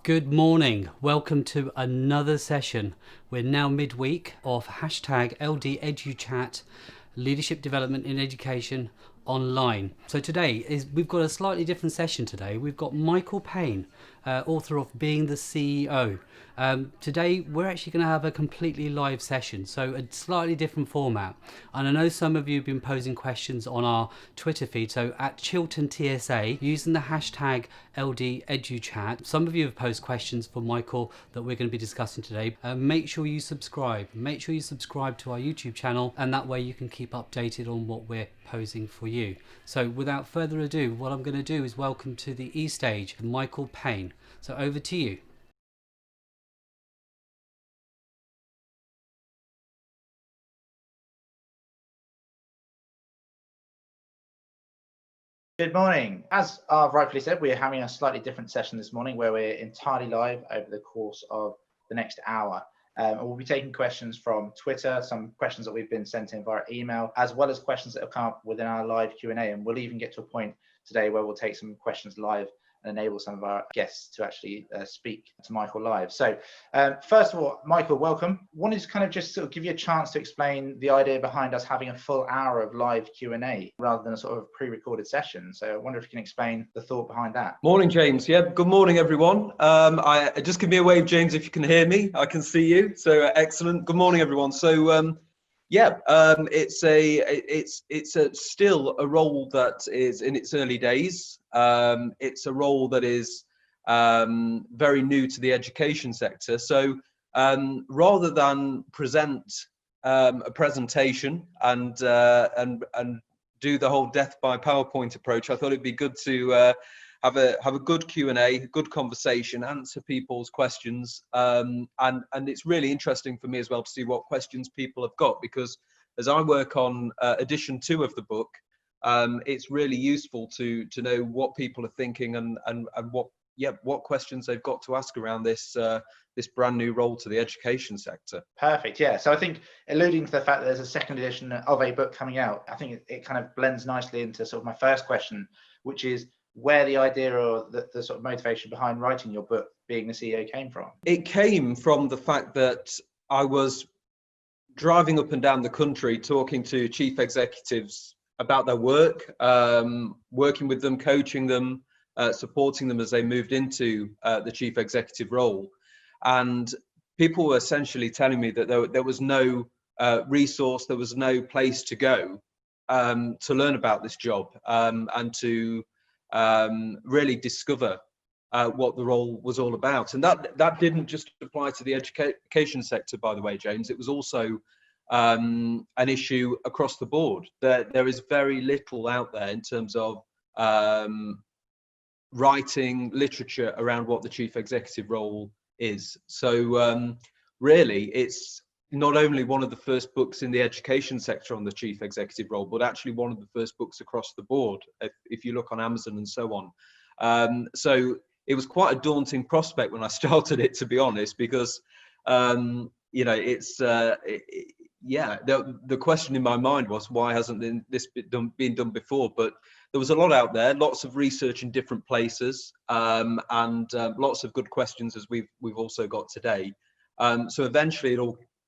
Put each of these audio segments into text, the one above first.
Good morning. Welcome to another session. We're now midweek of hashtag LDeduchat Leadership Development in Education online. So today we've got a slightly different session today. We've got Michael Payne, author of Being the CEO. Today we're actually going to have a completely live session, so a slightly different format. And I know some of you have been posing questions on our Twitter feed, so at Chiltern TSA, using the hashtag LDeduchat. Some of you have posed questions for Michael that we're going to be discussing today. Make sure you subscribe. Make sure you subscribe to our YouTube channel, and that way you can keep updated on what we're posing for you. So without further ado, what I'm going to do is welcome to the E stage Michael Payne. So over to you. Good morning. As I've rightfully said, we're having a slightly different session this morning where we're entirely live over the course of the next hour. We'll be taking questions from Twitter, some questions that we've been sent in via email, as well as questions that have come up within our live Q&A. And we'll even get to a point today where we'll take some questions live and enable some of our guests to actually speak to Michael live. So first of all, Michael, welcome. Wanted to kind of just sort of give you a chance to explain the idea behind us having a full hour of live Q&A rather than a sort of pre-recorded session. So I wonder if you can explain the thought behind that. Morning, James. Yeah, good morning, everyone. Just give me a wave, James, if you can hear me. I can see you. So excellent. Good morning, everyone. So it's still a role that is in its early days. It's a role that is very new to the education sector. So rather than present a presentation and do the whole death by PowerPoint approach, I thought it'd be good to have a good Q&A, good conversation, answer people's questions, and it's really interesting for me as well to see what questions people have got, because as I work on edition 2 of the book, it's really useful to know what people are thinking and what questions they've got to ask around this brand new role to the education sector. Perfect. Yeah. So I think alluding to the fact that there's a second edition of a book coming out, I think it kind of blends nicely into sort of my first question, which is where the idea or the sort of motivation behind writing your book, Being the CEO, came from. It came from the fact that I was driving up and down the country talking to chief executives about their work, working with them, coaching them, supporting them as they moved into the chief executive role. And people were essentially telling me that there was no resource, there was no place to go to learn about this job and to really discover what the role was all about. And that didn't just apply to the education sector, by the way, James. It was also an issue across the board. There is very little out there in terms of writing literature around what the chief executive role is. So really, it's not only one of the first books in the education sector on the chief executive role, but actually one of the first books across the board, if you look on Amazon and so on. So it was quite a daunting prospect when I started it, to be honest, because it's the question in my mind was, why hasn't this been done before? But there was a lot out there, lots of research in different places, and lots of good questions, as we've also got today. So eventually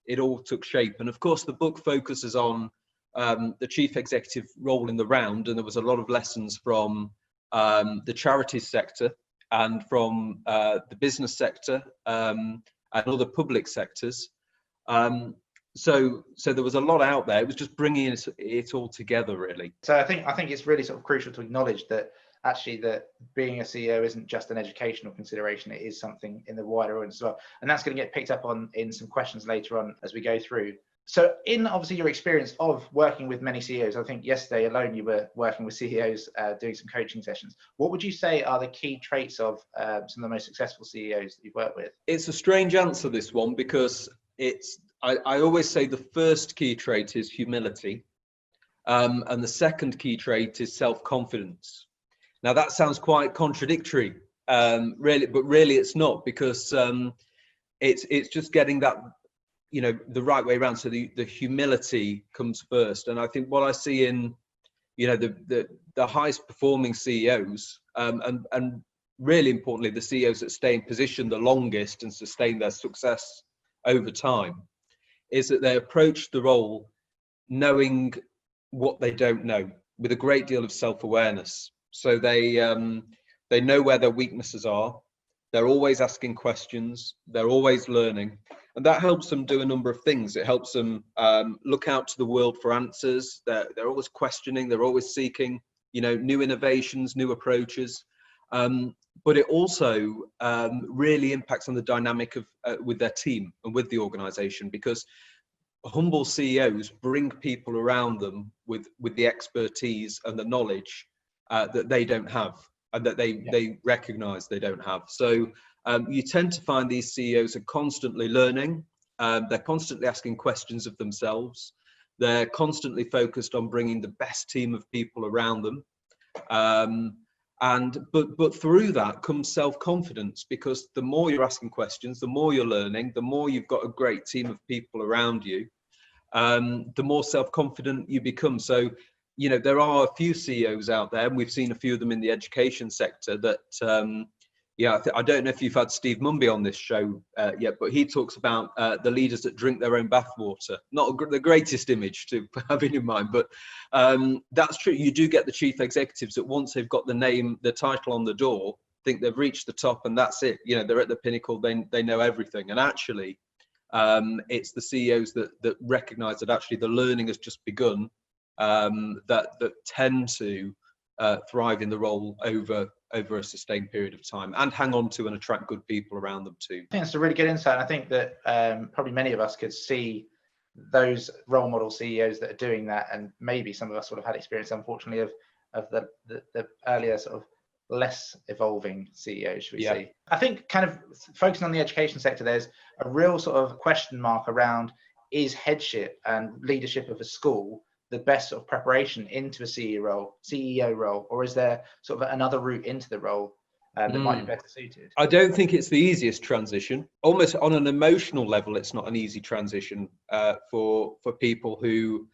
it all took shape. And of course, the book focuses on the chief executive role in the round, and there was a lot of lessons from the charities sector and from the business sector and other public sectors. So there was a lot out there. It was just bringing it all together, really. So I think it's really sort of crucial to acknowledge that actually that being a CEO isn't just an educational consideration, it is something in the wider audience as well. And that's going to get picked up on in some questions later on as we go through. So in obviously your experience of working with many CEOs, I think yesterday alone you were working with CEOs doing some coaching sessions. What would you say are the key traits of some of the most successful CEOs that you've worked with? It's a strange answer, this one, because I always say the first key trait is humility, and the second key trait is self-confidence. Now that sounds quite contradictory, really, but really it's not, because it's just getting that, the right way around. So the humility comes first, and I think what I see in, the highest performing CEOs, and really importantly, the CEOs that stay in position the longest and sustain their success over time, is that they approach the role knowing what they don't know with a great deal of self-awareness. So they know where their weaknesses are. They're always asking questions. They're always learning. And that helps them do a number of things. It helps them look out to the world for answers. They're always questioning. They're always seeking, new innovations, new approaches. But it also really impacts on the dynamic of with their team and with the organisation, because humble CEOs bring people around them with the expertise and the knowledge that they don't have, and that they recognise they don't have. So you tend to find these CEOs are constantly learning. They're constantly asking questions of themselves. They're constantly focused on bringing the best team of people around them. But through that comes self-confidence, because the more you're asking questions, the more you're learning, the more you've got a great team of people around you, the more self-confident you become. So, there are a few CEOs out there, and we've seen a few of them in the education sector that, I don't know if you've had Steve Mumby on this show yet, but he talks about the leaders that drink their own bathwater. Not the greatest image to have in mind, but that's true. You do get the chief executives that once they've got the title on the door, think they've reached the top and that's it. They're at the pinnacle, they know everything. And actually, it's the CEOs that recognise that actually the learning has just begun, that tend to thrive in the role over a sustained period of time, and hang on to and attract good people around them too. I think that's a really good insight. I think that probably many of us could see those role model CEOs that are doing that, and maybe some of us would have had experience, unfortunately, of the earlier sort of less evolving CEOs, should we say. I think kind of focusing on the education sector, there's a real sort of question mark around, is headship and leadership of a school the best sort of preparation into a CEO role, or is there sort of another route into the role that might be better suited? I don't think it's the easiest transition. Almost on an emotional level, it's not an easy transition for people who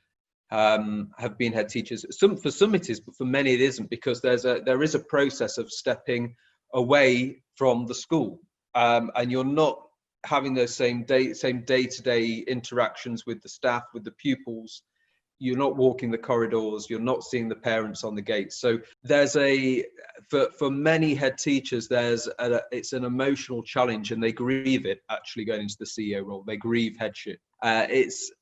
have been head teachers. For some it is, but for many it isn't, because there is a process of stepping away from the school, and you're not having those same day-to-day interactions with the staff, with the pupils. You're not walking the corridors, you're not seeing the parents on the gates. So there's for many head teachers, it's an emotional challenge, and they grieve it actually going into the CEO role. They grieve headship.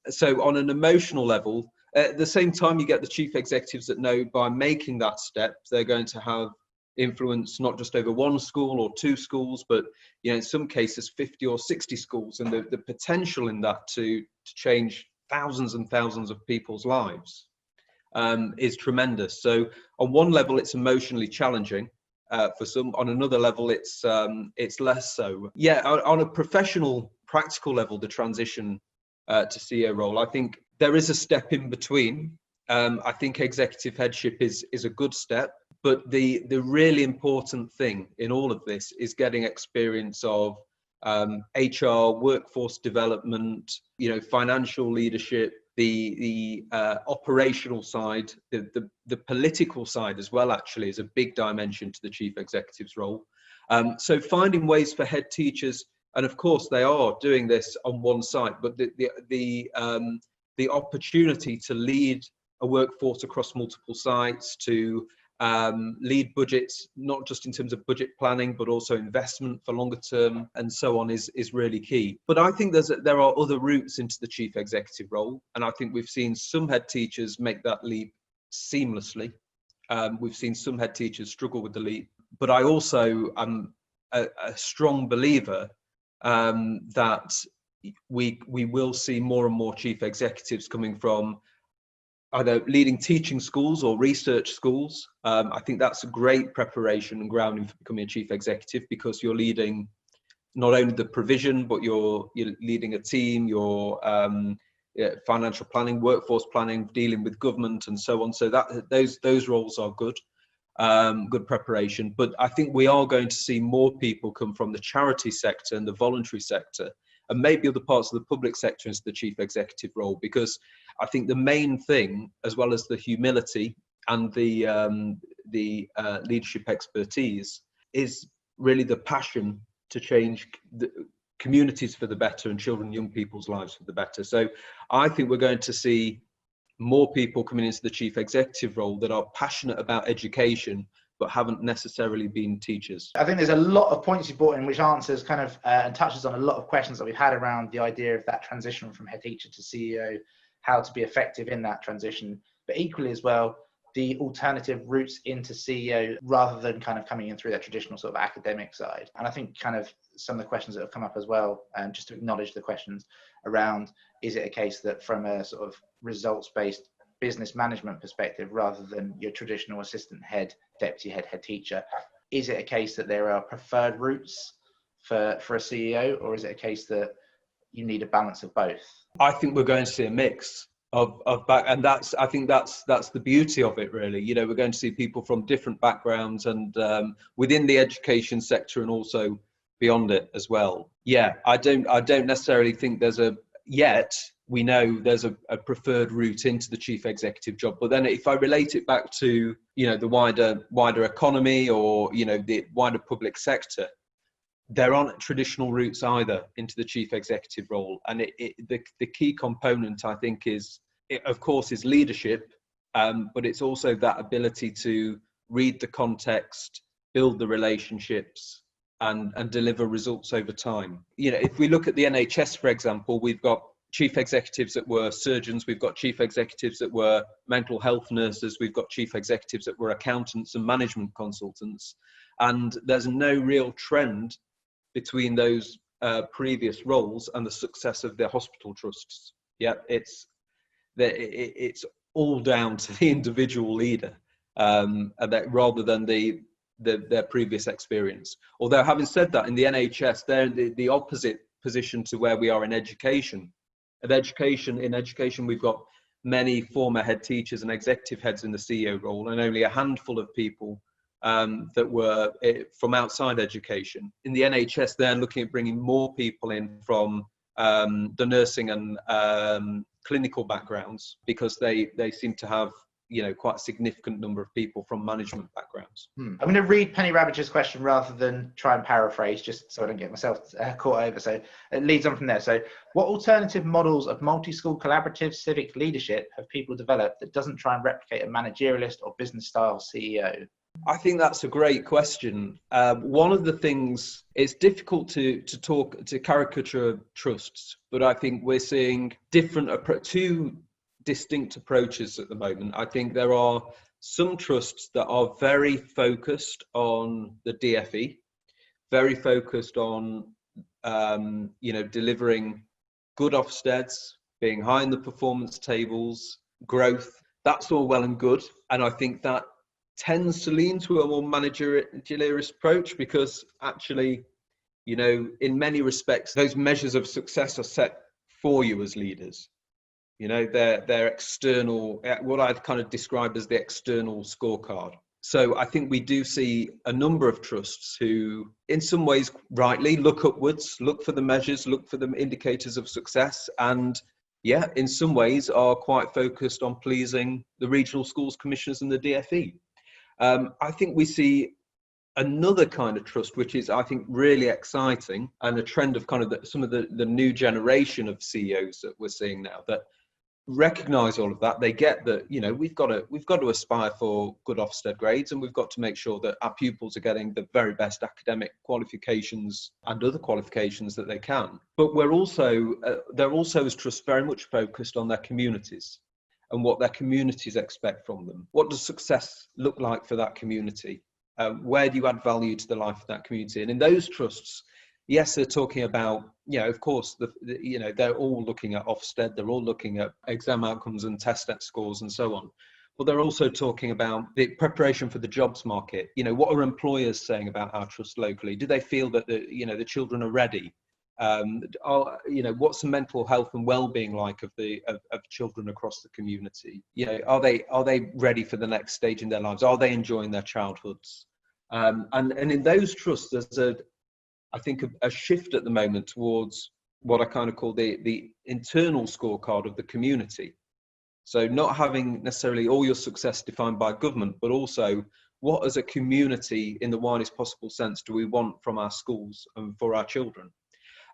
So on an emotional level, at the same time, you get the chief executives that know by making that step, they're going to have influence not just over one school or two schools, but in some cases 50 or 60 schools, and the potential in that to change thousands and thousands of people's lives is tremendous. So on one level, it's emotionally challenging for some. On another level, it's less so. On a professional, practical level, the transition to CEO role, I think there is a step in between. I think executive headship is a good step, but the really important thing in all of this is getting experience of HR, workforce development, financial leadership, the operational side, the political side as well, actually, is a big dimension to the chief executive's role. So finding ways for head teachers, and of course they are doing this on one site, but the opportunity to lead a workforce across multiple sites, to lead budgets, not just in terms of budget planning, but also investment for longer term and so on, is really key. But I think there are other routes into the chief executive role, and I think we've seen some head teachers make that leap seamlessly. We've seen some head teachers struggle with the leap, but I also am a strong believer that we will see more and more chief executives coming from either leading teaching schools or research schools. I think that's a great preparation and grounding for becoming a chief executive, because you're leading not only the provision, but you're leading a team, you're financial planning, workforce planning, dealing with government and so on. So that those roles are good preparation. But I think we are going to see more people come from the charity sector and the voluntary sector, and maybe other parts of the public sector into the chief executive role, because I think the main thing, as well as the humility and the leadership expertise, is really the passion to change the communities for the better and children and young people's lives for the better. So I think we're going to see more people coming into the chief executive role that are passionate about education but haven't necessarily been teachers. I think there's a lot of points you brought in which answers kind of and touches on a lot of questions that we've had around the idea of that transition from head teacher to CEO, how to be effective in that transition, but equally as well, the alternative routes into CEO rather than kind of coming in through that traditional sort of academic side. And I think kind of some of the questions that have come up as well, just to acknowledge the questions around, is it a case that from a sort of results-based business management perspective, rather than your traditional assistant head, deputy head, head teacher, is it a case that there are preferred routes for a CEO, or is it a case that you need a balance of both? I think we're going to see a mix of back, and I think that's the beauty of it, really. You know, we're going to see people from different backgrounds and within the education sector and also beyond it as well. Yeah, I don't necessarily think we know there's a preferred route into the chief executive job. But then if I relate it back to, you know, the wider economy or, you know, the wider public sector, there aren't traditional routes either into the chief executive role. And the key component, I think, is leadership, but it's also that ability to read the context, build the relationships, and deliver results over time. You know, if we look at the NHS, for example, we've got chief executives that were surgeons, we've got chief executives that were mental health nurses, we've got chief executives that were accountants and management consultants, and there's no real trend between those previous roles and the success of their hospital trusts. Yeah, it's all down to the individual leader, and that rather than their previous experience. Although, having said that, in the NHS, they're in the opposite position to where we are in education. In education, we've got many former head teachers and executive heads in the CEO role, and only a handful of people that were from outside education. In the NHS, they're looking at bringing more people in from the nursing and clinical backgrounds, because they seem to have, you know, quite a significant number of people from management backgrounds. I'm going to read Penny Ravage's question rather than try and paraphrase, just so I don't get myself caught over. So it leads on from there. So what alternative models of multi-school collaborative civic leadership have people developed that doesn't try and replicate a managerialist or business style CEO? I think that's a great question. One of the things, it's difficult to caricature trusts, but I think we're seeing two distinct approaches at the moment. I think there are some trusts that are very focused on the DFE, very focused on delivering good Ofsteds, being high in the performance tables, growth. That's all well and good, and I think that tends to lean to a more managerialist approach, because actually, you know, in many respects, those measures of success are set for you as leaders. You know, they're external, what I'd kind of describe as the external scorecard. So I think we do see a number of trusts who, in some ways, rightly look upwards, look for the measures, look for the indicators of success, and in some ways are quite focused on pleasing the regional schools commissioners and the DFE. I think we see another kind of trust, which is, I think, really exciting, and a trend of kind of some of the new generation of CEOs that we're seeing now, that recognize all of that. They get that, you know, we've got to aspire for good Ofsted grades, and we've got to make sure that our pupils are getting the very best academic qualifications and other qualifications that they can. But they're also as trusts very much focused on their communities and what their communities expect from them. What does success look like for that community? Where do you add value to the life of that community? And in those trusts, yes, they're talking about, you know, of course, they're all looking at Ofsted, they're all looking at exam outcomes and test scores and so on. But they're also talking about the preparation for the jobs market. You know, what are employers saying about our trust locally? Do they feel that the children are ready? What's the mental health and well-being like of children across the community? You know, are they ready for the next stage in their lives? Are they enjoying their childhoods? And in those trusts, there's I think a shift at the moment towards what I kind of call the internal scorecard of the community. So not having necessarily all your success defined by government, but also what as a community in the widest possible sense do we want from our schools and for our children?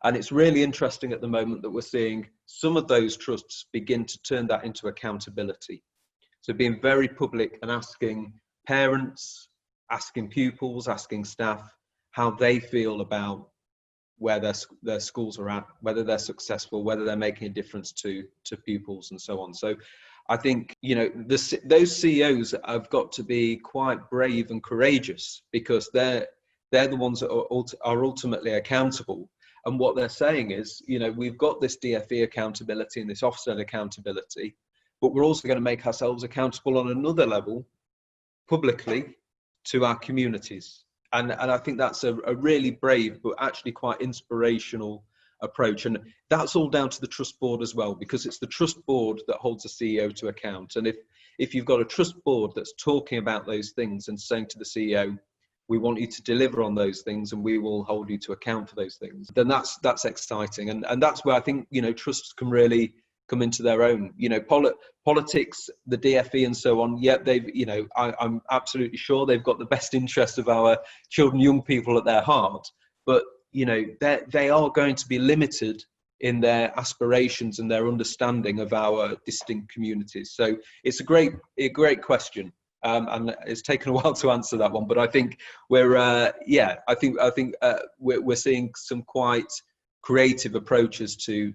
And it's really interesting at the moment that we're seeing some of those trusts begin to turn that into accountability. So being very public and asking parents, asking pupils, asking staff how they feel about where their schools are at, whether they're successful, whether they're making a difference to pupils and so on. So I think, you know, those CEOs have got to be quite brave and courageous, because they're the ones that are ultimately accountable. And what they're saying is, you know, we've got this DFE accountability and this Ofsted accountability, but we're also going to make ourselves accountable on another level, publicly, to our communities. And I think that's a really brave, but actually quite inspirational approach. And that's all down to the trust board as well, because it's the trust board that holds the CEO to account. And if you've got a trust board that's talking about those things and saying to the CEO, we want you to deliver on those things and we will hold you to account for those things, then that's exciting. And that's where I think, you know, trusts can really come into their own. You know, politics, the DFE and so on, yeah, they've, you know, I'm absolutely sure they've got the best interest of our children, young people at their heart, but, you know, they are going to be limited in their aspirations and their understanding of our distinct communities. So it's a great question. And it's taken a while to answer that one, but I think we're seeing some quite creative approaches to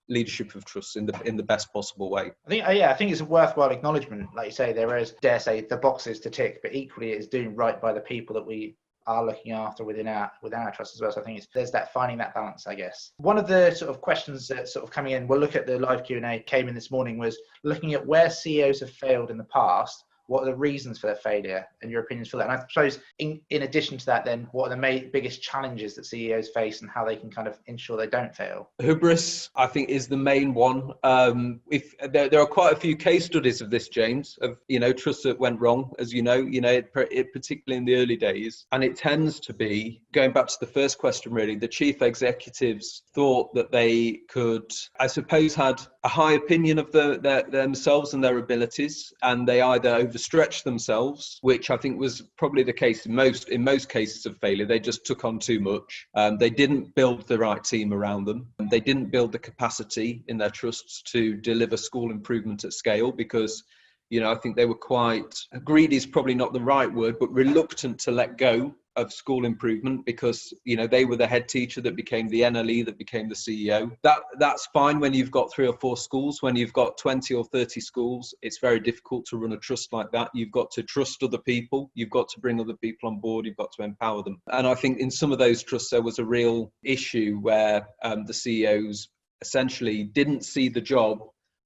leadership of trusts in the best possible way. I think it's a worthwhile acknowledgement. Like you say, there is, dare say, the boxes to tick, but equally it's doing right by the people that we are looking after within our trust as well. So I think there's that, finding that balance, I guess. One of the sort of questions that sort of coming in, we'll look at the live Q&A came in this morning, was looking at where CEOs have failed in the past. What are the reasons for their failure and your opinions for that? And I suppose in addition to that, then what are the biggest challenges that CEOs face and how they can kind of ensure they don't fail? Hubris, I think, is the main one. If there are quite a few case studies of this, James, of, you know, trusts that went wrong, as you know, particularly in the early days. And it tends to be, going back to the first question, really, the chief executives thought that they could, I suppose, had a high opinion of themselves and their abilities, and they either overstretched themselves, which I think was probably the case in most cases of failure. They just took on too much. They didn't build the right team around them. They didn't build the capacity in their trusts to deliver school improvement at scale, because, you know, I think they were quite, greedy is probably not the right word, but reluctant to let go of school improvement, because, you know, they were the head teacher that became the NLE, that became the CEO. That's fine when you've got 3 or 4 schools. When you've got 20 or 30 schools, it's very difficult to run a trust like that. You've got to trust other people. You've got to bring other people on board. You've got to empower them. And I think in some of those trusts, there was a real issue where the CEOs essentially didn't see the job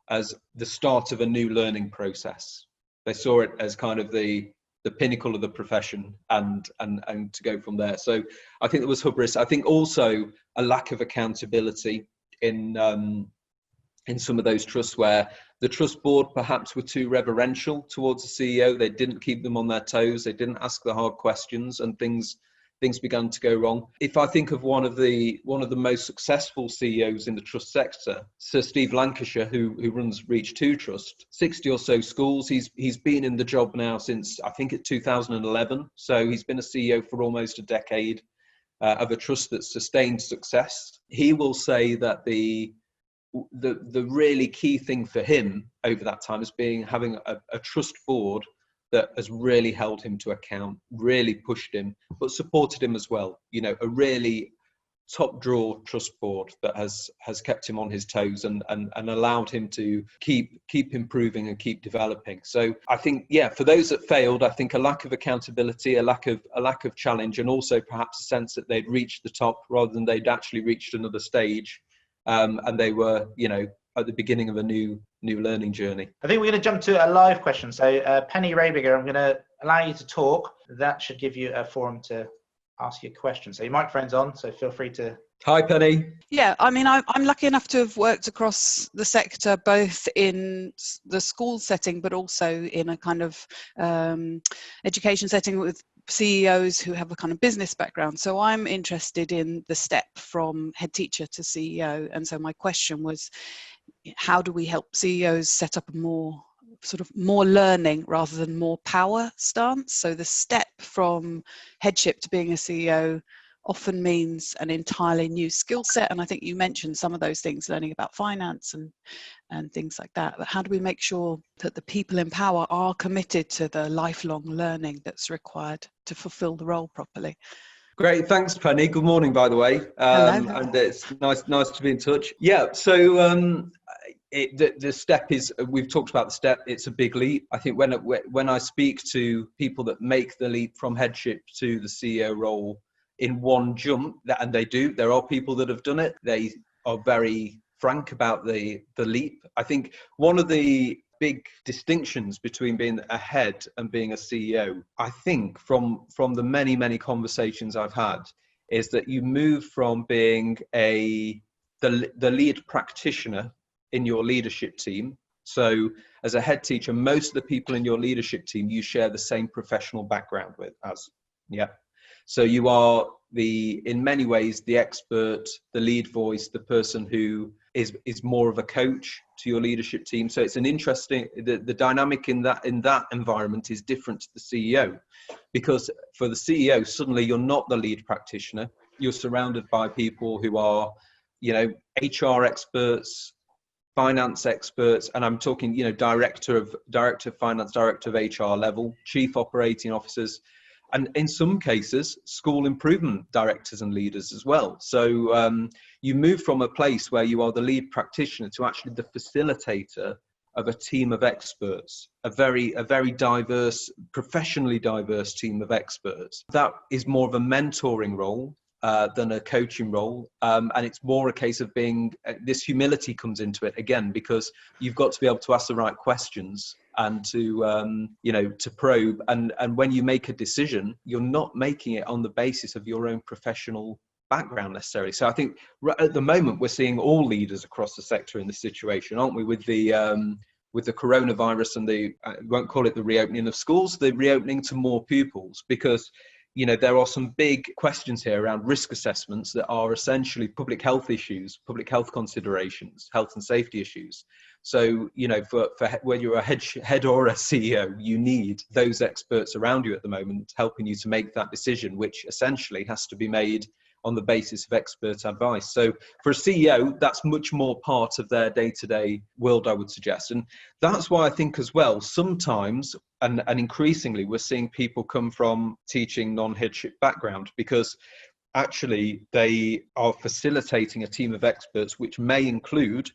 as the start of a new learning process. They saw it as kind of the pinnacle of the profession and to go from there. So I think there was hubris. I think also a lack of accountability in some of those trusts, where the trust board perhaps were too reverential towards the CEO. They didn't keep them on their toes. They didn't ask the hard questions, and things began to go wrong. If I think of one of the most successful CEOs in the trust sector, Sir Steve Lancashire, who runs Reach 2 Trust, 60 or so schools. He's been in the job now since, I think, 2011. So he's been a CEO for almost a decade of a trust that's sustained success. He will say that the really key thing for him over that time is having a trust board that has really held him to account, really pushed him, but supported him as well. You know, a really top drawer trust board that has kept him on his toes and allowed him to keep improving and keep developing. So I think, yeah, for those that failed, I think a lack of accountability, a lack of challenge, and also perhaps a sense that they'd reached the top rather than they'd actually reached another stage, and they were, you know, at the beginning of a new learning journey. I think we're going to jump to a live question. So Penny Rabiger, I'm going to allow you to talk. That should give you a forum to ask your question. So your microphone's on, so feel free to. Hi, Penny. Yeah, I mean, I'm lucky enough to have worked across the sector, both in the school setting, but also in a kind of education setting with CEOs who have a kind of business background. So I'm interested in the step from head teacher to CEO. And so my question was, how do we help CEOs set up a more sort of more learning rather than more power stance. So the step from headship to being a CEO often means an entirely new skill set. And I think you mentioned some of those things, learning about finance and things like that. But how do we make sure that the people in power are committed to the lifelong learning that's required to fulfill the role properly? Great, thanks, Penny. Good morning, by the way. Hello. And it's nice to be in touch. Yeah, so the step is, we've talked about the step, it's a big leap. I think when I speak to people that make the leap from headship to the CEO role in one jump, and they do, there are people that have done it, they are very frank about the leap. I think one of the big distinctions between being a head and being a CEO, I think from the many conversations I've had, is that you move from being the lead practitioner in your leadership team. So as a head teacher, most of the people in your leadership team you share the same professional background with as. Yeah. So you are in many ways the expert, the lead voice, the person who is more of a coach to your leadership team. So it's an interesting, the dynamic in that environment is different to the CEO, because for the CEO, suddenly you're not the lead practitioner. You're surrounded by people who are, HR experts, finance experts, and I'm talking, director of finance, director of HR level, chief operating officers, and in some cases, school improvement directors and leaders as well. So you move from a place where you are the lead practitioner to actually the facilitator of a team of experts, a very diverse, professionally diverse team of experts. That is more of a mentoring role than a coaching role. And it's more a case of being, this humility comes into it again, because you've got to be able to ask the right questions and to probe. And when you make a decision, you're not making it on the basis of your own professional background necessarily. So I think at the moment we're seeing all leaders across the sector in this situation, aren't we? With the coronavirus and I won't call it the reopening of schools, the reopening to more pupils, because there are some big questions here around risk assessments that are essentially public health issues, public health considerations, health and safety issues. So, for whether you're a head or a CEO, you need those experts around you at the moment helping you to make that decision, which essentially has to be made on the basis of expert advice. So for a CEO, that's much more part of their day-to-day world, I would suggest. And that's why I think as well, sometimes, and increasingly, we're seeing people come from teaching non-headship background, because actually they are facilitating a team of experts, which may include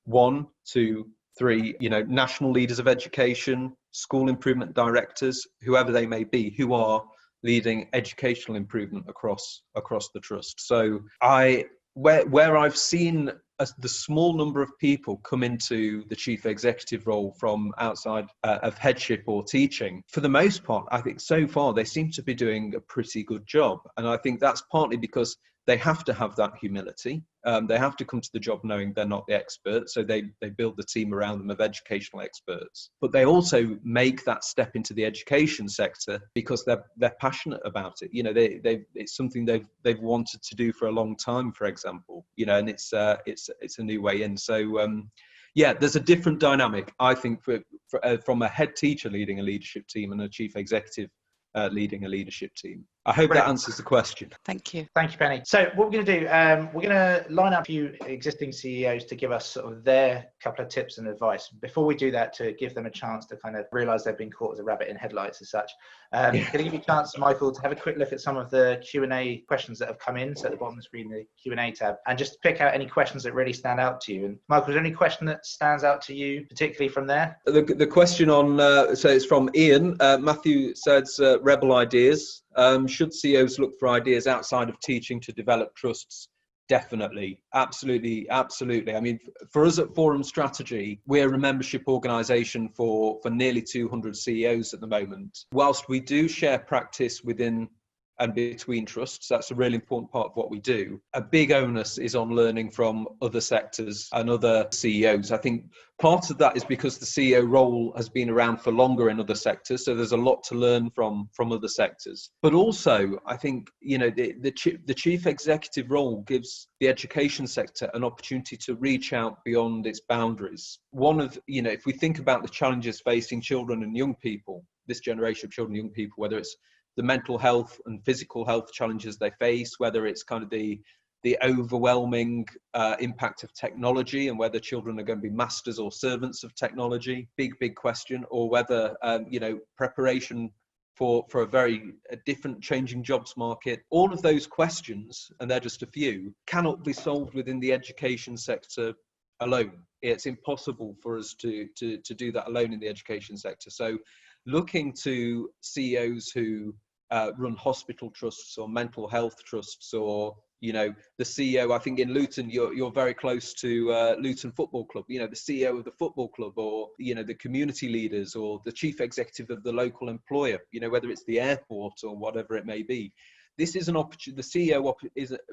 1, 2, 3, national leaders of education, school improvement directors, whoever they may be, who are leading educational improvement across the trust. So where I've seen the small number of people come into the chief executive role from outside of headship or teaching, for the most part, I think so far they seem to be doing a pretty good job. And I think that's partly because they have to have that humility. They have to come to the job knowing they're not the expert, so they build the team around them of educational experts. But they also make that step into the education sector because they're passionate about it. It's something they've wanted to do for a long time, for example. And it's a new way in. So there's a different dynamic, I think, from a head teacher leading a leadership team and a chief executive leading a leadership team. I hope that answers the question. Thank you. Thank you, Penny. So what we're going to do, we're going to line up a few existing CEOs to give us sort of their couple of tips and advice. Before we do that, to give them a chance to kind of realise they've been caught as a rabbit in headlights as such. Going to give you a chance, Michael, to have a quick look at some of the Q&A questions that have come in. So at the bottom of the screen, the Q&A tab, and just pick out any questions that really stand out to you. And Michael, is there any question that stands out to you, particularly from there? The question on, so it's from Ian. Matthew says, rebel ideas. Should CEOs look for ideas outside of teaching to develop trusts? Definitely. Absolutely. I mean, for us at Forum Strategy, we're a membership organisation for nearly 200 CEOs at the moment. Whilst we do share practice within and between trusts. That's a really important part of what we do. A big onus is on learning from other sectors and other CEOs. I think part of that is because the CEO role has been around for longer in other sectors, so there's a lot to learn from other sectors. But also, I think, you know, the chief executive role gives the education sector an opportunity to reach out beyond its boundaries. One of, you know, if we think about the challenges facing children and young people, this generation of children and young people, whether it's the mental health and physical health challenges they face, whether it's kind of the overwhelming impact of technology and whether children are going to be masters or servants of technology, big question, or whether, you know, preparation for a different changing jobs market. All of those questions, and they're just a few, cannot be solved within the education sector alone. It's impossible for us to do that alone in the education sector. So looking to CEOs who run hospital trusts or mental health trusts, or, you know, the CEO, I think in Luton, you're very close to Luton Football Club, you know, the CEO of the football club, or, you know, the community leaders, or the chief executive of the local employer, you know, whether it's the airport or whatever it may be. This is an opportunity. The CEO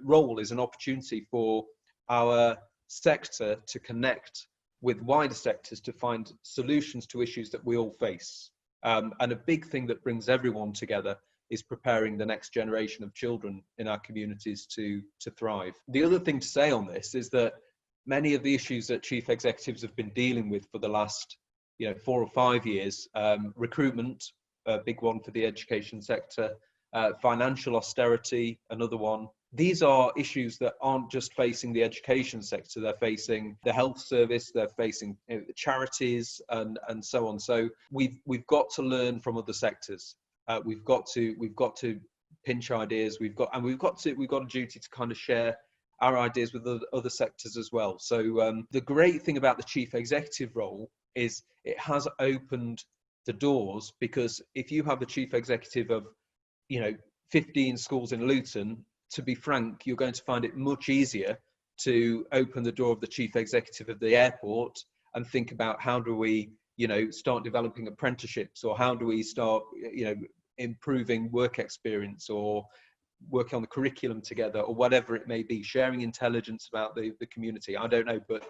role is an opportunity for our sector to connect with wider sectors to find solutions to issues that we all face. And a big thing that brings everyone together is preparing the next generation of children in our communities to thrive. The other thing to say on this is that many of the issues that chief executives have been dealing with for the last, you know, 4 or 5 years, recruitment, a big one for the education sector, financial austerity, another one. These are issues that aren't just facing the education sector, they're facing the health service, they're facing, you know, charities and so on. So we've got to learn from other sectors. We've got to pinch ideas. We've got a duty to kind of share our ideas with other sectors as well. So the great thing about the chief executive role is it has opened the doors, because if you have a chief executive of, you know, 15 schools in Luton, to be frank, you're going to find it much easier to open the door of the chief executive of the airport and think about how do we, you know, start developing apprenticeships, or how do we start, you know, improving work experience, or working on the curriculum together, or whatever it may be, sharing intelligence about the community. I don't know, but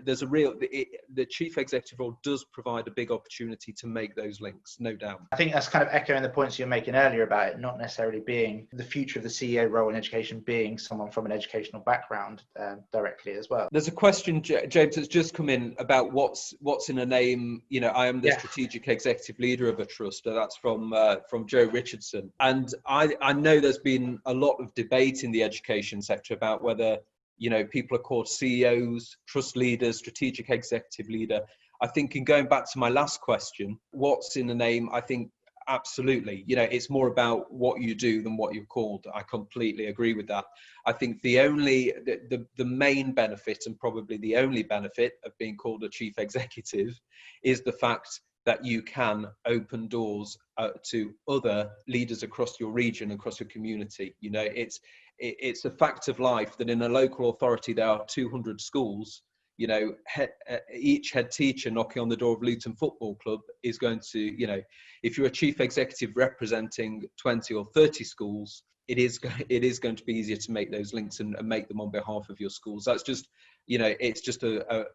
there's a real, the chief executive role does provide a big opportunity to make those links, no doubt. I think that's kind of echoing the points you were making earlier about it not necessarily being the future of the CEO role in education being someone from an educational background directly as well. There's a question, James, that's just come in about what's in a name. You know, I am the strategic executive leader of a trust. That's from Joe Richardson. And I know there's been a lot of debate in the education sector about whether, you know, people are called CEOs, trust leaders, strategic executive leader. I think in going back to my last question, what's in the name, I think absolutely, you know, it's more about what you do than what you're called. I completely agree with that. I think the main benefit, and probably the only benefit of being called a chief executive, is the fact that you can open doors to other leaders across your region, across your community. You know, it's a fact of life that in a local authority there are 200 schools. You know, each head teacher knocking on the door of Luton Football Club is going to, you know, if you're a chief executive representing 20 or 30 schools, it is going to be easier to make those links and make them on behalf of your schools. That's just, you know, it's just a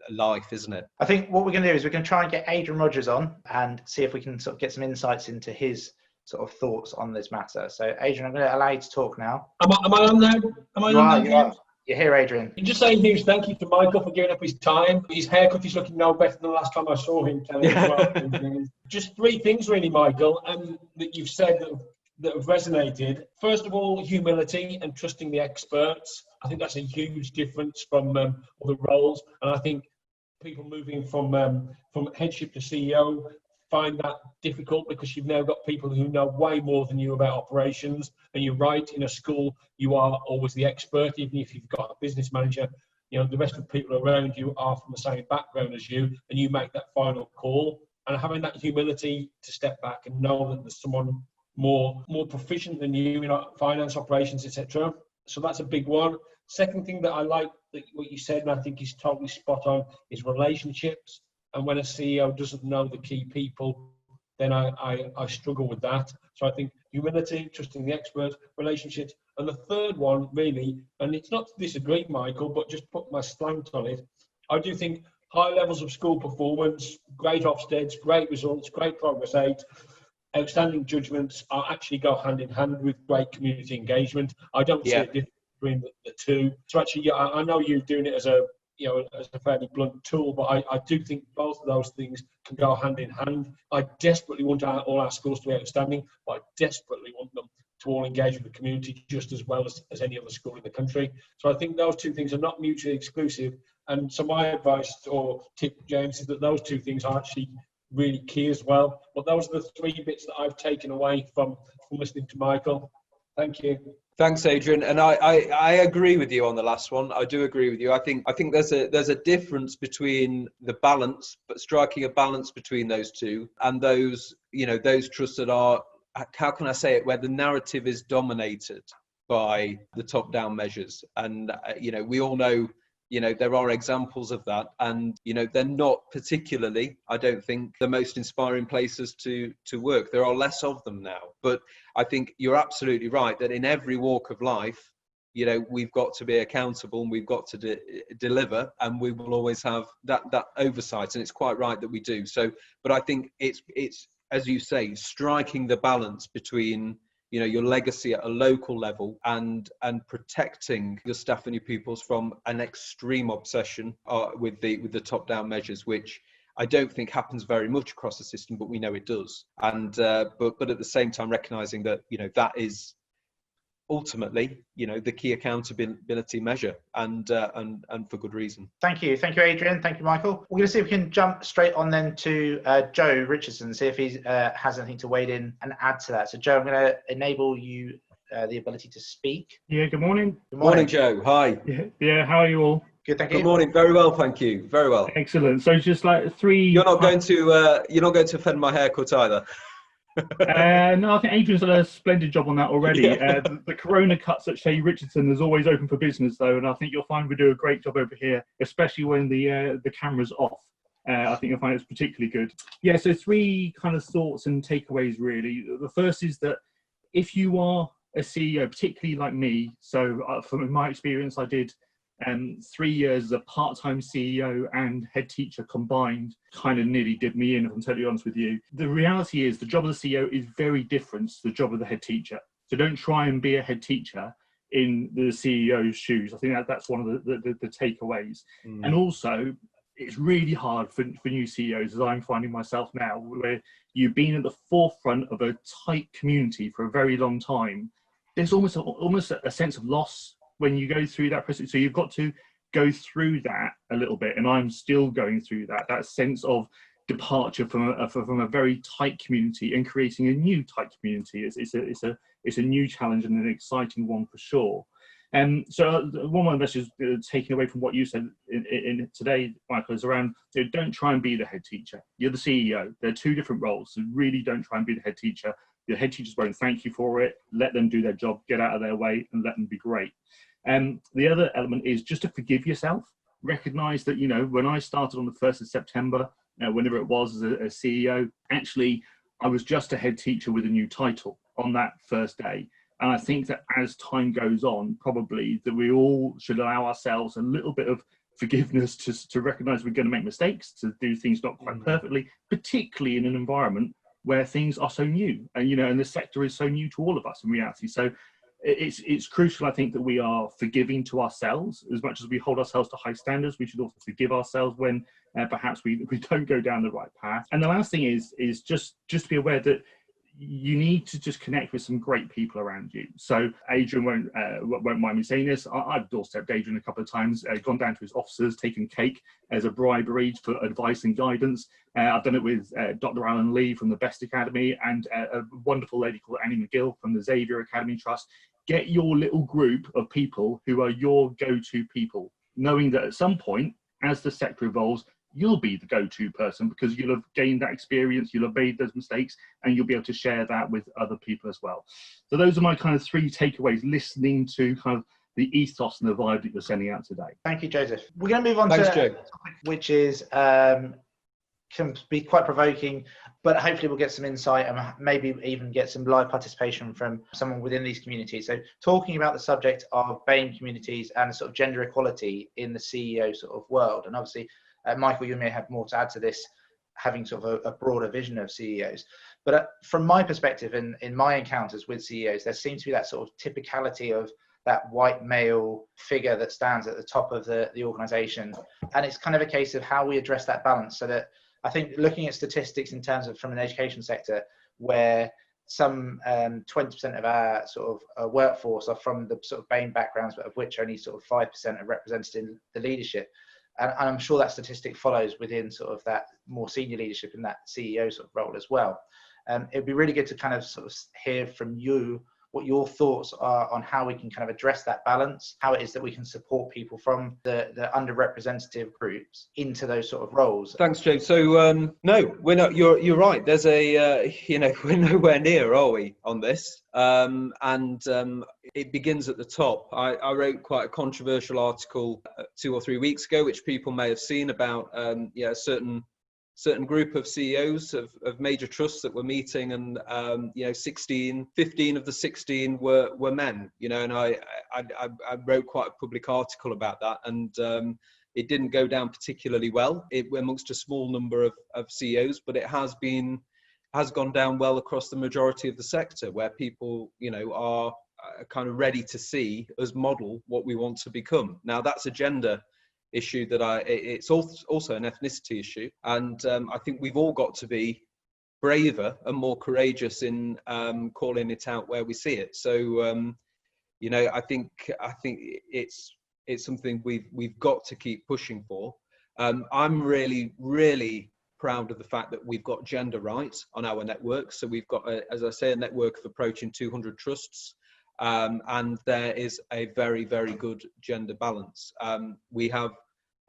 life, isn't it? I think what we're going to do is we're going to try and get Adrian Rogers on and see if we can sort of get some insights into his sort of thoughts on this matter. So Adrian, I'm going to allow you to talk now. Am I on now? You are. You're here, Adrian. Just saying huge thank you to Michael for giving up his time. His haircut is looking no better than the last time I saw him. Just 3 things really, Michael, that you've said that have resonated. First of all, humility and trusting the experts. I think that's a huge difference from other roles. And I think people moving from headship to CEO find that difficult, because you've now got people who know way more than you about operations. And you're right, in a school you are always the expert, even if you've got a business manager. You know, the rest of the people around you are from the same background as you, and you make that final call. And having that humility to step back and know that there's someone more proficient than you in finance, operations, etc. So that's a big one. Second thing that I like that what you said, and I think is totally spot on, is relationships. And when a CEO doesn't know the key people, then I struggle with that. So I think humility, trusting the experts, relationships. And the third one, really, and it's not to disagree, Michael, but just put my slant on it, I do think high levels of school performance, great Ofsteds, great results, great progress aid, outstanding judgments are actually go hand in hand with great community engagement. I don't see a difference between the two. So actually, I know you're doing it as a fairly blunt tool, but I do think both of those things can go hand in hand. I desperately want all our schools to be outstanding, but I desperately want them to all engage with the community just as well as any other school in the country. So I think those two things are not mutually exclusive. And so my advice or tip, James, is that those two things are actually really key as well. But those are the three bits that I've taken away from listening to Michael. Thank you. Thanks, Adrian. And I agree with you on the last one. I do agree with you. I think there's a difference between the balance, but striking a balance between those two and those trusts that are, how can I say it, where the narrative is dominated by the top-down measures. And, we all know, there are examples of that, and, they're not particularly, I don't think, the most inspiring places to work. There are less of them now. But I think you're absolutely right that in every walk of life, we've got to be accountable and we've got to deliver, and we will always have that oversight. And it's quite right that we do. So, but I think it's, as you say, striking the balance between your legacy at a local level and protecting your staff and your pupils from an extreme obsession with the top-down measures, which I don't think happens very much across the system, but we know it does. And but at the same time, recognizing that that is ultimately the key accountability measure, and for good reason. Thank you, Adrian. Thank you, Michael. We're going to see if we can jump straight on then to Joe Richardson, see if he has anything to wade in and add to that. So Joe, I'm going to enable you the ability to speak. Yeah, good morning. Good morning, Joe. Hi. Yeah, how are you all? Good, thank you. Good morning. Very well, thank you. Very well. Excellent. So just like three. You're not going to offend my haircut either. No, I think Adrian's done a splendid job on that already. Yeah. The Corona cuts at Shea Richardson is always open for business, though, and I think you'll find we do a great job over here, especially when the camera's off. I think you'll find it's particularly good. Yeah, so three kind of thoughts and takeaways, really. The first is that if you are a CEO, particularly like me, so from my experience, I did 3 years as a part-time CEO and head teacher combined, kind of nearly did me in, if I'm totally honest with you. The reality is the job of the CEO is very different to the job of the head teacher. So don't try and be a head teacher in the CEO's shoes. I think that's one of the takeaways. And also, it's really hard for new CEOs, as I'm finding myself now, where you've been at the forefront of a tight community for a very long time. There's almost a sense of loss when you go through that process. So you've got to go through that a little bit, and I'm still going through that sense of departure from a very tight community and creating a new tight community. It's a new challenge and an exciting one for sure. So one of my messages taken away from what you said in today, Michael, is around, don't try and be the head teacher. You're the CEO. They're two different roles, so really don't try and be the head teacher. The head teachers won't thank you for it. Let them do their job, get out of their way, and let them be great. The other element is just to forgive yourself. Recognize that, when I started on the 1st of September, whenever it was as a CEO, actually, I was just a head teacher with a new title on that first day. And I think that as time goes on, probably that we all should allow ourselves a little bit of forgiveness to recognize we're going to make mistakes, to do things not quite perfectly, particularly in an environment where things are so new, and the sector is so new to all of us in reality. So it's crucial, I think, that we are forgiving to ourselves. As much as we hold ourselves to high standards, we should also forgive ourselves when perhaps we don't go down the right path. And the last thing is just to be aware that you need to just connect with some great people around you. So Adrian won't mind me saying this. I've doorstepped Adrian a couple of times, gone down to his offices, taken cake as a bribery for advice and guidance. I've done it with Dr. Alan Lee from the Best Academy and a wonderful lady called Annie McGill from the Xavier Academy Trust. Get your little group of people who are your go-to people, knowing that at some point, as the sector evolves, you'll be the go-to person because you'll have gained that experience, you'll have made those mistakes, and you'll be able to share that with other people as well. So those are my kind of three takeaways, listening to kind of the ethos and the vibe that you're sending out today. Thank you, Joseph. We're going to move on Thanks, to Joe. a topic which is can be quite provoking, but hopefully we'll get some insight and maybe even get some live participation from someone within these communities. So talking about the subject of BAME communities and sort of gender equality in the CEO sort of world. And obviously, Michael, you may have more to add to this, having sort of a broader vision of CEOs. But from my perspective, in my encounters with CEOs, there seems to be that sort of typicality of that white male figure that stands at the top of the organization. And it's kind of a case of how we address that balance. So that I think looking at statistics in terms of from an education sector, where some 20% of our sort of workforce are from the sort of BAME backgrounds, but of which only sort of 5% are represented in the leadership. And I'm sure that statistic follows within sort of that more senior leadership in that CEO sort of role as well. It'd be really good to kind of sort of hear from you what your thoughts are on how we can kind of address that balance, how it is that we can support people from the underrepresented groups into those sort of roles. Thanks, James. So no, we're not. You're right. There's a we're nowhere near, are we, on this? It begins at the top. I wrote quite a controversial article 2 or 3 weeks ago, which people may have seen, about a certain group of CEOs of major trusts that were meeting, and 15 of the 16 were men, and I wrote quite a public article about that, and it didn't go down particularly well amongst a small number of CEOs, but it has gone down well across the majority of the sector, where people are kind of ready to see us model what we want to become. Now that's a gender issue it's also an ethnicity issue, and I think we've all got to be braver and more courageous in calling it out where we see it. So I think it's something we've got to keep pushing for. I'm really proud of the fact that we've got gender right on our network. So we've got, as I say, a network of approaching 200 trusts. And there is a very, very good gender balance. We have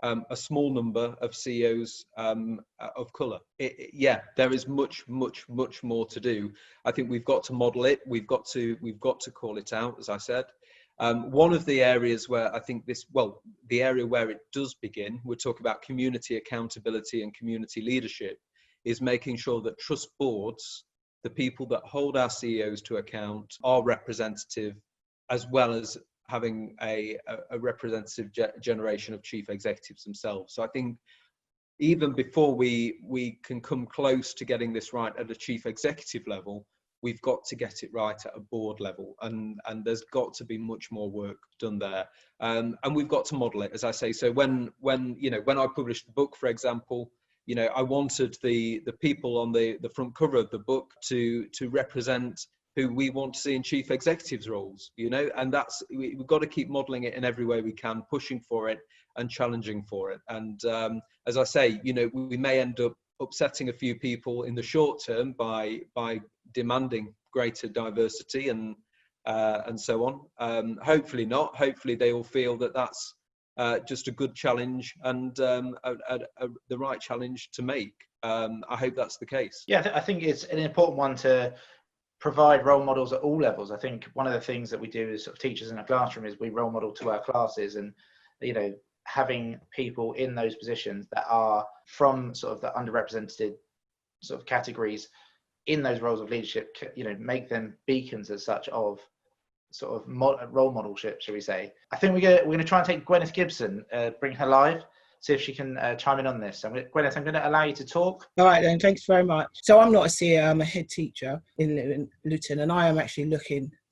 a small number of CEOs of colour. There is much more to do. I think we've got to model it. We've got to call it out, as I said. One of the areas where I think the area where it does begin, we're talking about community accountability and community leadership, is making sure that trust boards, the people that hold our CEOs to account, are representative, as well as having a representative generation of chief executives themselves. So I think even before we can come close to getting this right at a chief executive level, we've got to get it right at a board level, and there's got to be much more work done there. And we've got to model it, as I say. So when I published the book, for example, I wanted the people on the front cover of the book to represent who we want to see in chief executives roles, and we've got to keep modeling it in every way we can, pushing for it and challenging for it. And as I say, we may end up upsetting a few people in the short term by demanding greater diversity and so on. Hopefully not. Hopefully they will feel that that's just a good challenge and the right challenge to make. I hope that's the case. Yeah, I think it's an important one to provide role models at all levels. I think one of the things that we do as sort of teachers in a classroom is we role model to our classes, and having people in those positions that are from sort of the underrepresented sort of categories in those roles of leadership, make them beacons as such of sort of role modelship, shall we say. I think we're going to try and take Gwyneth Gibson, bring her live, see if she can chime in on this. Gwyneth, I'm going to allow you to talk. All right then, thanks very much. So I'm not a CEO, I'm a head teacher in Luton, and I am actually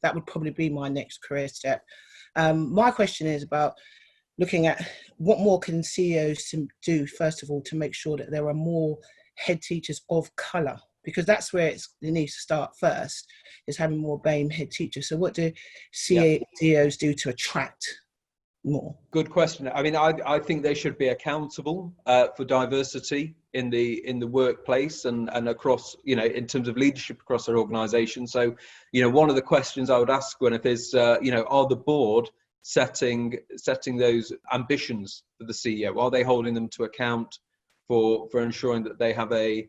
that would probably be my next career step. My question is about looking at what more can CEOs do, first of all, to make sure that there are more head teachers of colour, because that's where it needs to start first, is having more BAME head teachers. So what do CEOs do to attract more? Good question. I mean, I think they should be accountable for diversity in the workplace and across, in terms of leadership across their organisation. So, one of the questions I would ask Gwyneth is, are the board setting those ambitions for the CEO? Are they holding them to account for ensuring that they have a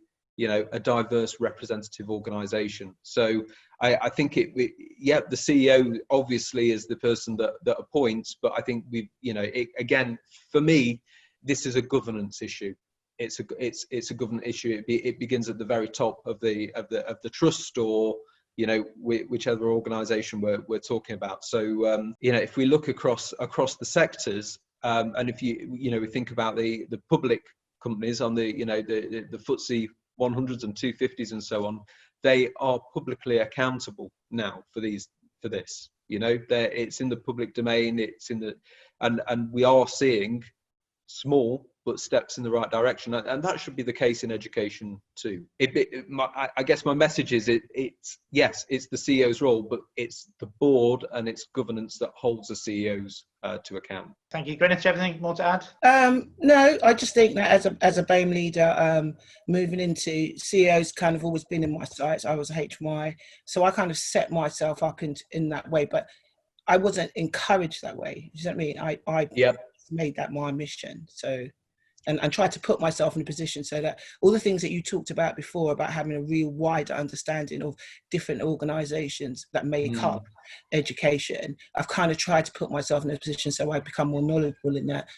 diverse representative organisation? So I think the CEO obviously is the person that appoints, but I think again, for me, this is a governance issue. it's a government issue. It begins at the very top of the trust, or whichever organisation we're talking about. So if we look across the sectors, and if we think about the public companies on the FTSE 100s and 250s and so on, they are publicly accountable now for this. It's in the public domain. It's in the and we are seeing small but steps in the right direction, and that should be the case in education too. I guess my message is it's the CEO's role, but it's the board and its governance that holds the CEOs to account. Thank you. Gwyneth, do you have anything more to add? No, I just think that as a BAME leader, moving into CEOs kind of always been in my sights. I was a HMI, so I kind of set myself up in that way, but I wasn't encouraged that way. You know what I mean? I made that my mission. So. And try to put myself in a position so that all the things that you talked about before, about having a real wider understanding of different organisations that make up education, I've kind of tried to put myself in a position so I become more knowledgeable in that.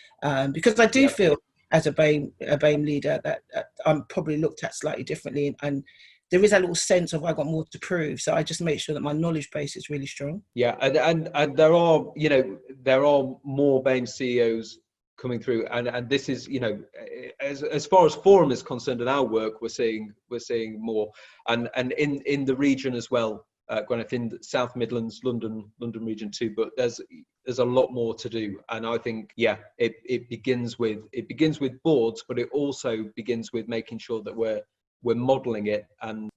Because I do feel as a BAME leader that I'm probably looked at slightly differently, and there is a little sense of I've got more to prove. So I just make sure that my knowledge base is really strong. Yeah, and there are more BAME CEOs coming through, and this is as far as Forum is concerned in our work, we're seeing more, and in the region as well, Gwyneth, in the South Midlands, London region too. But there's a lot more to do, and I think it begins with boards, but it also begins with making sure that we're modelling it, and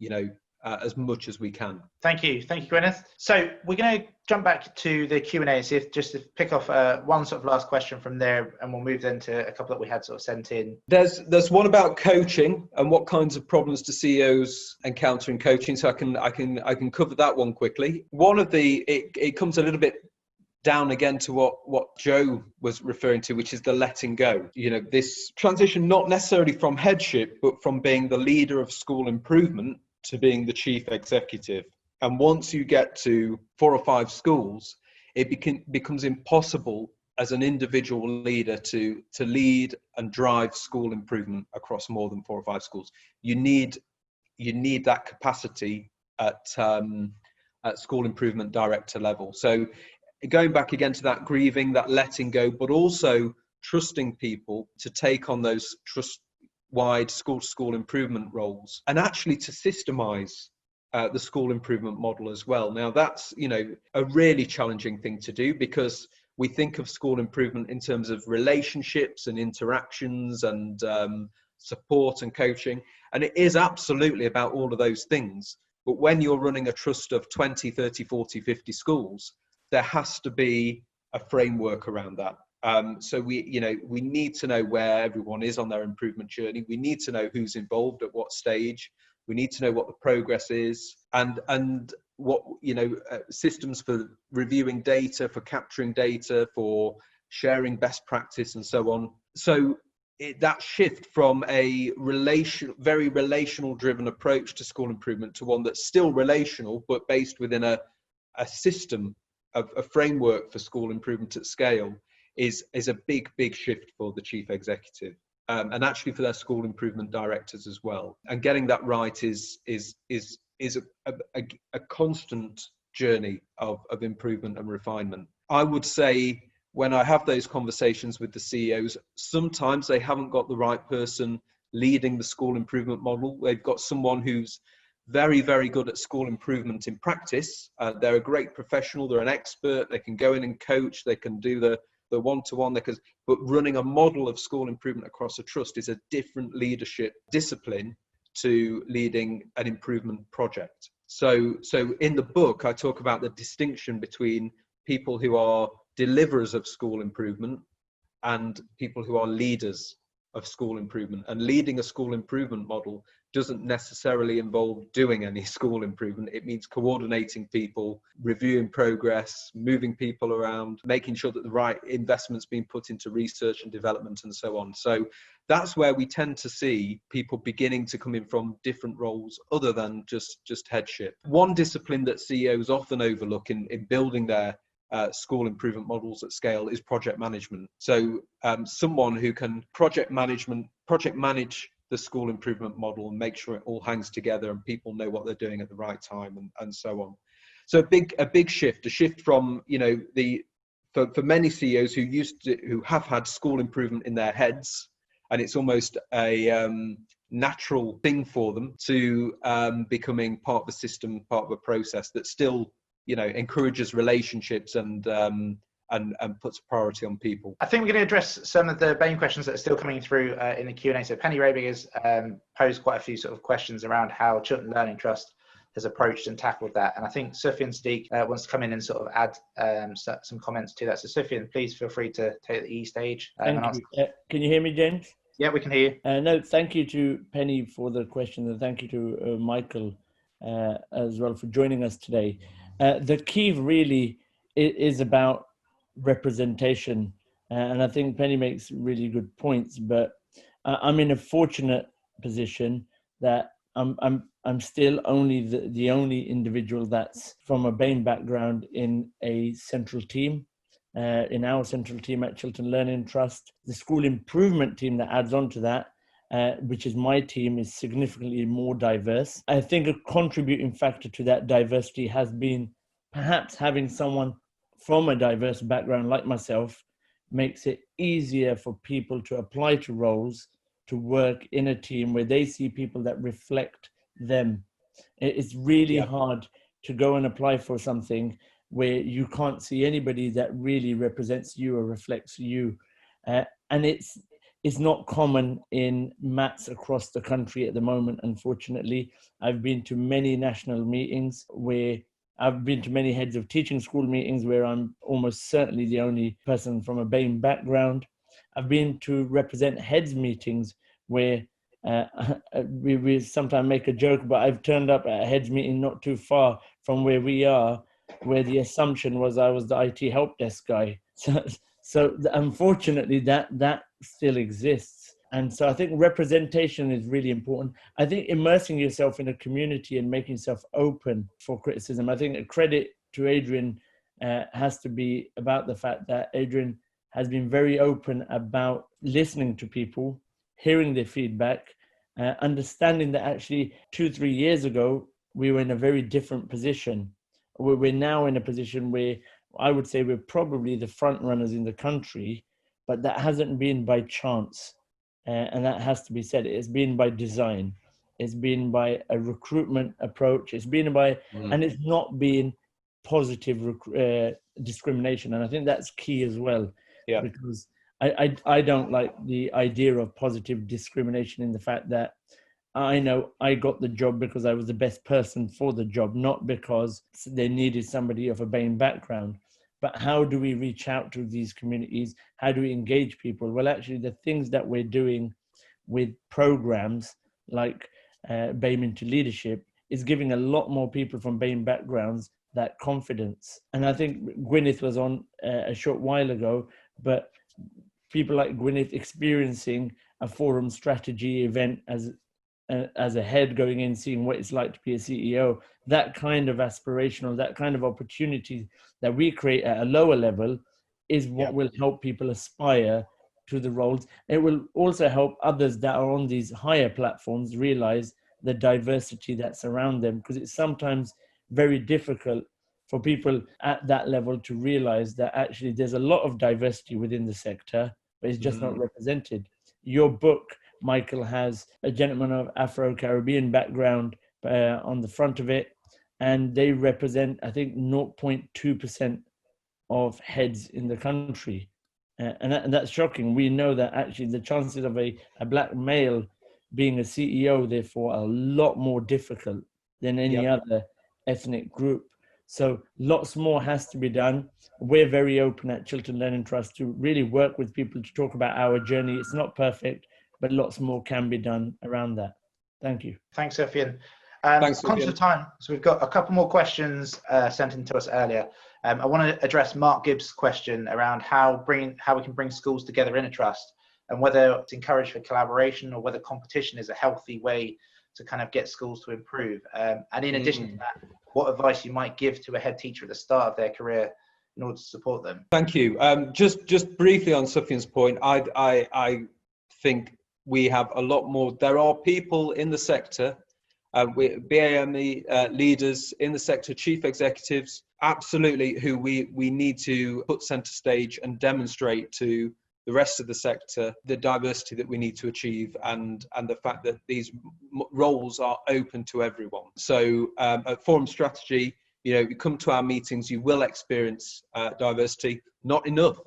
as much as we can. Thank you, Gwyneth. So we're going to jump back to the Q&A and see if just to pick off one sort of last question from there, and we'll move then to a couple that we had sort of sent in. There's one about coaching and what kinds of problems do CEOs encounter in coaching. So I can cover that one quickly. One of it comes a little bit down again to what Joe was referring to, which is the letting go. This transition not necessarily from headship, but from being the leader of school improvement to being the chief executive. And once you get to 4 or 5 schools, it becomes impossible as an individual leader to lead and drive school improvement across more than 4 or 5 schools. You need that capacity at school improvement director level. So going back again to that grieving, that letting go, but also trusting people to take on those wide school-to-school improvement roles, and actually to systemize the school improvement model as well. Now that's a really challenging thing to do, because we think of school improvement in terms of relationships and interactions and support and coaching, and it is absolutely about all of those things. But when you're running a trust of 20, 30, 40, 50 schools, there has to be a framework around that. So we need to know where everyone is on their improvement journey. We need to know who's involved at what stage. We need to know what the progress is, and what systems for reviewing data, for capturing data, for sharing best practice, and so on. So that shift from a very relational driven approach to school improvement to one that's still relational but based within a system of a framework for school improvement at scale is a big shift for the chief executive, and actually for their school improvement directors as well. And getting that right is a constant journey of improvement and refinement. I would say when I have those conversations with the CEOs, sometimes they haven't got the right person leading the school improvement model. They've got someone who's very, very good at school improvement in practice. They're a great professional. They're an expert. They can go in and coach. They can do the one-to-one, but running a model of school improvement across a trust is a different leadership discipline to leading an improvement project. So in the book, I talk about the distinction between people who are deliverers of school improvement and people who are leaders of school improvement. And leading a school improvement model doesn't necessarily involve doing any school improvement. It means coordinating people, reviewing progress, moving people around, making sure that the right investment's being put into research and development and so on. So that's where we tend to see people beginning to come in from different roles other than just headship. One discipline that CEOs often overlook in building their school improvement models at scale is project management. So someone who can project project manage the school improvement model and make sure it all hangs together and people know what they're doing at the right time and so on. So a big shift, from, for many CEOs who have had school improvement in their heads, and it's almost a natural thing for them to becoming part of a system, part of a process that still, encourages relationships and puts a priority on people. I think we're going to address some of the main questions that are still coming through in the Q&A. So Penny Rabig has posed quite a few sort of questions around how Chiltern Learning Trust has approached and tackled that. And I think Sufyan Sadiq wants to come in and sort of add some comments to that. So Sufyan, please feel free to take the E stage. Thank you. Can you hear me, James? Yeah, we can hear you. No, thank you to Penny for the question, and thank you to Michael as well for joining us today. The key really is about representation, and I think Penny makes really good points, but I'm in a fortunate position that I'm still only the only individual that's from a BAME background in a central team, in our central team at Chiltern Learning Trust. The school improvement team that adds on to that, which is my team, is significantly more diverse. I think a contributing factor to that diversity has been perhaps having someone from a diverse background like myself makes it easier for people to apply to roles, to work in a team where they see people that reflect them. It's really hard to go and apply for something where you can't see anybody that really represents you or reflects you. And it's not common in MATs across the country at the moment, unfortunately. I've been to many national meetings where I've been to many heads of teaching school meetings where I'm almost certainly the only person from a BAME background. I've been to represent heads meetings where we sometimes make a joke, but I've turned up at a heads meeting not too far from where we are, where the assumption was I was the IT help desk guy. So unfortunately that still exists. And so I think representation is really important. I think immersing yourself in a community and making yourself open for criticism. I think a credit to Adrian has to be about the fact that Adrian has been very open about listening to people, hearing their feedback, understanding that actually 2-3 years ago, we were in a very different position. We're now in a position where I would say we're probably the front runners in the country, but that hasn't been by chance. And that has to be said. It's been by design. It's been by a recruitment approach. It's been by, and it's not been positive discrimination. And I think that's key as well. Yeah. Because I don't like the idea of positive discrimination in the fact that I know I got the job because I was the best person for the job, not because they needed somebody of a BAME background. But how do we reach out to these communities? How do we engage people? Well, actually, the things that we're doing with programs like BAME into Leadership is giving a lot more people from BAME backgrounds that confidence. And I think Gwyneth was on a short while ago, but people like Gwyneth experiencing a forum strategy event as a head going in, seeing what it's like to be a CEO, that kind of aspirational, that kind of opportunity that we create at a lower level is what will help people aspire to the roles. It will also help others that are on these higher platforms realize the diversity that's around them, because it's sometimes very difficult for people at that level to realize that actually there's a lot of diversity within the sector, but it's just not represented. Your book, Michael, has a gentleman of Afro-Caribbean background on the front of it, and they represent, I think, 0.2% of heads in the country. And that's shocking. We know that actually the chances of a black male being a CEO, therefore, are a lot more difficult than any other ethnic group. So lots more has to be done. We're very open at Chiltern Learning Trust to really work with people to talk about our journey. It's not perfect, but lots more can be done around that. Thank you. Thanks, Sufyan. Thanks, conscious of time, so we've got a couple more questions sent in to us earlier. I want to address Mark Gibbs' question around how we can bring schools together in a trust, and whether it's encouraged for collaboration or whether competition is a healthy way to kind of get schools to improve. And in addition to that, what advice you might give to a head teacher at the start of their career in order to support them. Thank you. Just briefly on Sufyan's point, I think we have a lot more. There are people in the sector, BAME leaders in the sector, chief executives, absolutely, who we need to put centre stage and demonstrate to the rest of the sector the diversity that we need to achieve, and the fact that these roles are open to everyone. So at Forum Strategy, you come to our meetings, you will experience diversity. Not enough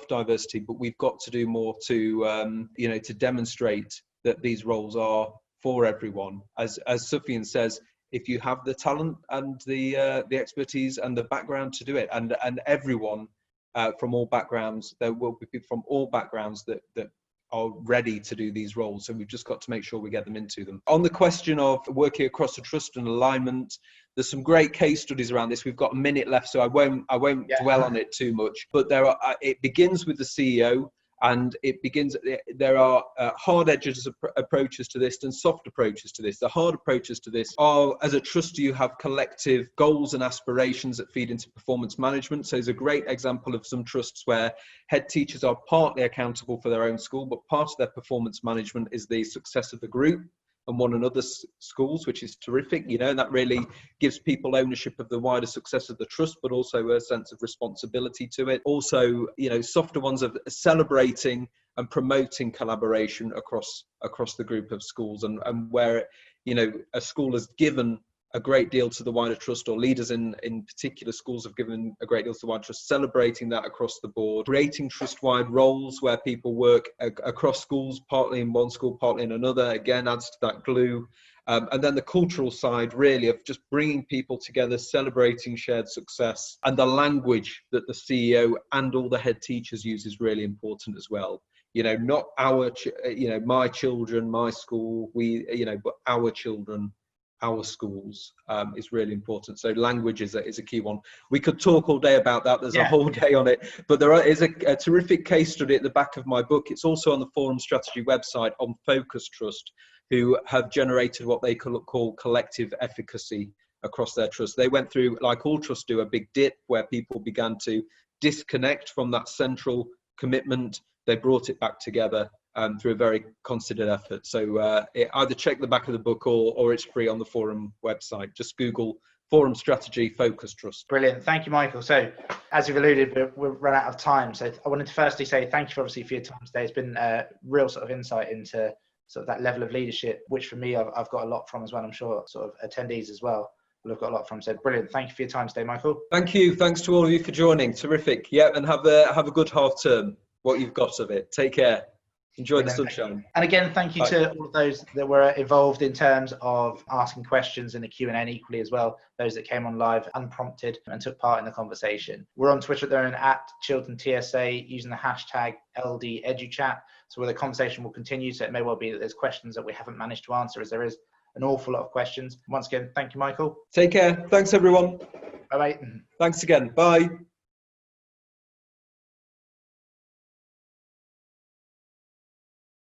diversity, but we've got to do more to to demonstrate that these roles are for everyone. As Sufyan says, if you have the talent and the expertise and the background to do it, and everyone from all backgrounds, there will be people from all backgrounds that are ready to do these roles. So we've just got to make sure we get them into them. On the question of working across the trust and alignment, there's some great case studies around this. We've got a minute left, so I won't dwell on it too much. But it begins with the CEO, and there are hard edges approaches to this and soft approaches to this. The hard approaches to this are, as a trust, you have collective goals and aspirations that feed into performance management. So there's a great example of some trusts where head teachers are partly accountable for their own school, but part of their performance management is the success of the group and one another's schools, which is terrific, and that really gives people ownership of the wider success of the trust, but also a sense of responsibility to it. Also, softer ones of celebrating and promoting collaboration across the group of schools, and where, a school has given a great deal to the wider trust, or leaders in particular schools have given a great deal to the wider trust, celebrating that across the board, creating trust-wide roles where people work across schools, partly in one school, partly in another, again adds to that glue. And then the cultural side, really, of just bringing people together, celebrating shared success, and the language that the CEO and all the head teachers use is really important as well. Not our, my children, my school, but our children, our schools is really important. So language is a key one. We could talk all day about that. There's a whole day on it, but there is a terrific case study at the back of my book. It's also on the Forum Strategy website on Focus Trust, who have generated what they call collective efficacy across their trust. They went through, like all trusts do, a big dip where people began to disconnect from that central commitment. They brought it back together through a very considered effort. So either check the back of the book or it's free on the Forum website. Just Google Forum Strategy Focus Trust. Brilliant. Thank you, Michael. So as you've alluded, we've run out of time. So I wanted to firstly say thank you, obviously, for your time today. It's been a real sort of insight into sort of that level of leadership, which for me, I've got a lot from as well. I'm sure sort of attendees as well will have got a lot from. So brilliant. Thank you for your time today, Michael. Thank you. Thanks to all of you for joining. Terrific. Yeah, and have a good half term, what you've got of it. Take care. Enjoy the sunshine. And again, thank you to all of those that were involved in terms of asking questions in the Q&A, equally as well, those that came on live unprompted and took part in the conversation. We're on Twitter there and at Chiltern TSA using the hashtag LDeduchat. So where the conversation will continue. So it may well be that there's questions that we haven't managed to answer, as there is an awful lot of questions. Once again, thank you, Michael. Take care. Thanks, everyone. Bye-bye. Thanks again. Bye.